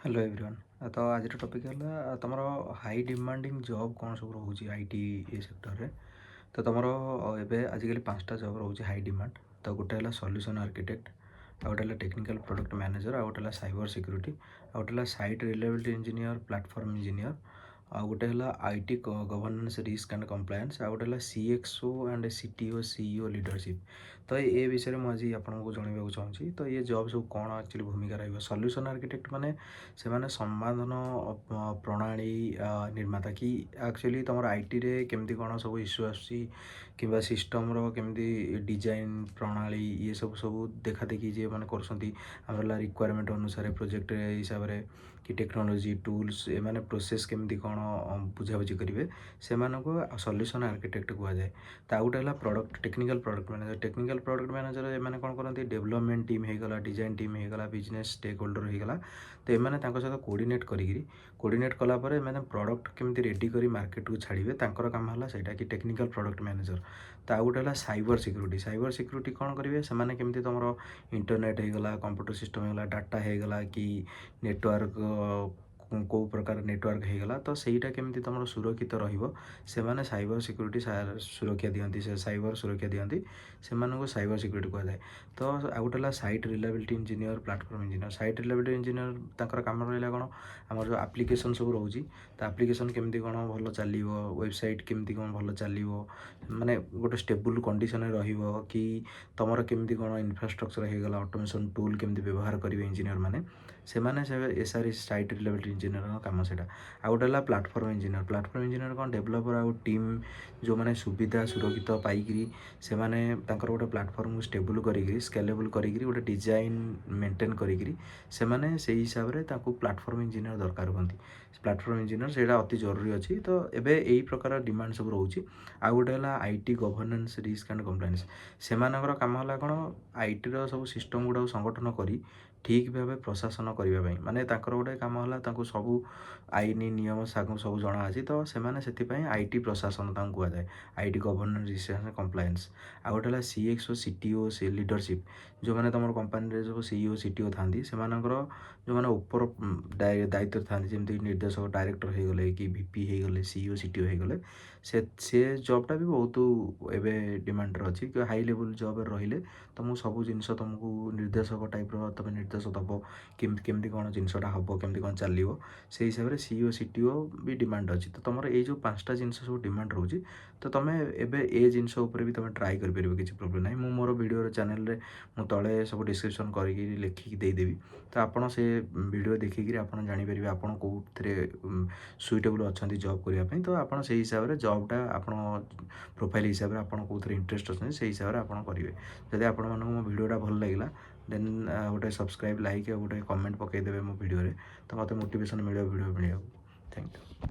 Hello everyone. तो आज topic है तुम हाई डिमांडिंग जॉब कौन सब रोचे आईटी ये सेक्टर रे। तो तुम एवं आजिकल 5टा जॉब रोचे हाई डिमांड। तो गोटे है सॉल्यूशन आर्किटेक्ट, आ गोटे है टेक्निकल प्रोडक्ट मैनेजर, आ गोटे है साइबर सिक्यूरिटी, आ गोटे है site reliability engineer, platform engineer, आ गोटे है IT governance risk and compliance, आ गोटे है CXO and CTO CEO leadership. तो ये विषय में आज आपको जनवाक चाहूँगी। तो ये जॉब सब कौन एक्चुअली भूमिका रही सॉल्यूशन आर्किटेक्ट माने से संवादन प्रणाली निर्माता कि एक्चुअली तुम आईटी रे केमती कौन सब इश्यू आसूसी कि सिस्टम रो केमती डिजाइन प्रणाली ये सब सब देखा देखी जे मैंने कर रिक्वायरमेंट अनुसार प्रोजेक्ट हिसाब से कि टेक्नोलोजी टूल्स ए माने प्रोसेस केमती कौन बुझाबुझी करेंगे से सॉल्यूशन आर्किटेक्ट कहुए। तो गोटे है product technical product manager. Technical product manager एम कौन करती डेवलपमेंट टीम होगा, डिजाइन टीम होगा, बिजनेस स्टेक होल्डर होगा। तो एम सहित कोऑर्डिनेट कलापर मैंने प्रोडक्ट केमती रेडी कर मार्केट को छाड़े तांकर काम है सहीटा कि टेक्निकल प्रोडक्ट मैनेजर। तो आउ गोटे है साइबर सिक्यूरिटी। साइबर सिक्यूरिटी कौन करेंगे से केमती तुम इंटरनेट होगा, कंप्यूटर सिस्टम होगा, डाटा होगा कि नेटवर्क कौ प्रकार नेटवर्क होगा तो सहीटा केमती तुम सुरक्षित रही साइबर सिक्यूरिटी सुरक्षा दिखती से साइबर सुरक्षा दिखती से साइबर सिक्यूरिटी कहुए। तो आउ गोटे है site reliability engineer, platform engineer. Site reliability engineer तांकर काम रहा कौन आम जो आप्लिकेसन सब रोचे तो आप्लिकेसन केमती कौन भल चलो, वेबसाइट केमती कौन भल चलो, माने गोटे स्टेबल कंडीशन कि तुम केमती कौन इन्फ्रास्ट्रक्चर होगा, ऑटोमेशन टूल केमती व्यवहार करेंगे इंजीनियर मैंने से एसआर साइट रिलायबिलिटी इंजीनियर काम से। आउ गोटे है प्लेटफॉर्म इंजीनियर। प्लेटफॉर्म इंजीनियर कौन डेवलपर आउ टीम जो मैंने सुविधा सुरक्षित पाइकी से गोटे प्लेटफॉर्म को स्टेबल करी स्केलेबल करी गोटे डिजाइन मेंटेन करी से हिसाब से प्लेटफॉर्म इंजीनियर दरकार होती। प्लेटफॉर्म इंजीनियर से अति जरूरी अच्छी। तो एबे यही प्रकार डिमांड सब रोचे। आउ गोटे है IT governance risk and compliance. से काम है कौन आईटी सब सिस्टम गुड़ा संगठन करी ठीक भाव प्रशासन करने माने गोटे काम है सब आईन नियम सब जना अच्छी। तो से आईटी प्रशासन कहुए IT governance risk and compliance. आ गोटे है सीएक्सओ सीटीओ से लीडरशिप जो मैंने तुम कंपानी जो सीईओ सीटीओ था से जो मैंने ऊपर दायित्व था जमी निर्देशक डायरेक्टर हो गले कि वीपी हो गले सीईओ सीटीओ हो गले से जॉबटा भी बहुत एवं डिमांड अच्छी कि हाई लेवल जॉब रही तुमको सब जिन तुमको निर्देशक टाइप तुम निर्देश दब केमती कौन जिनसा हम केमती कौन चलो से हिसाब से सीईओ सीटीओ भी डिमांड अच्छी। तो तुम ये जो 5टा जिन सब डिमांड रोचे तो तुम एबे ए जिनस भी तुम ट्राए कर किसी प्रोब्लेम ना। मुझे मोर वीडियो चैनल रे मु तले सब डिस्क्रिप्शन करके लिखिकी देदेवी। तो आपड़ से वीडियो देखिकी आप जापर आप कौन सुइटेबल अच्छा जॉब करने। तो आप हिसाब से जॉबटा आप प्रोफाइल हिसाब से आप कौन इंटरेस्ट अच्छे से हिसाब से आप करेंगे। जदि आप मो वीडियोटा भल लगे देन गोटे सब्सक्राइब लाइक गोटे कमेंट पकईदेवे मो वीडियो तो मत मोटिवेशन मिले वीडियो मिले। Thank you.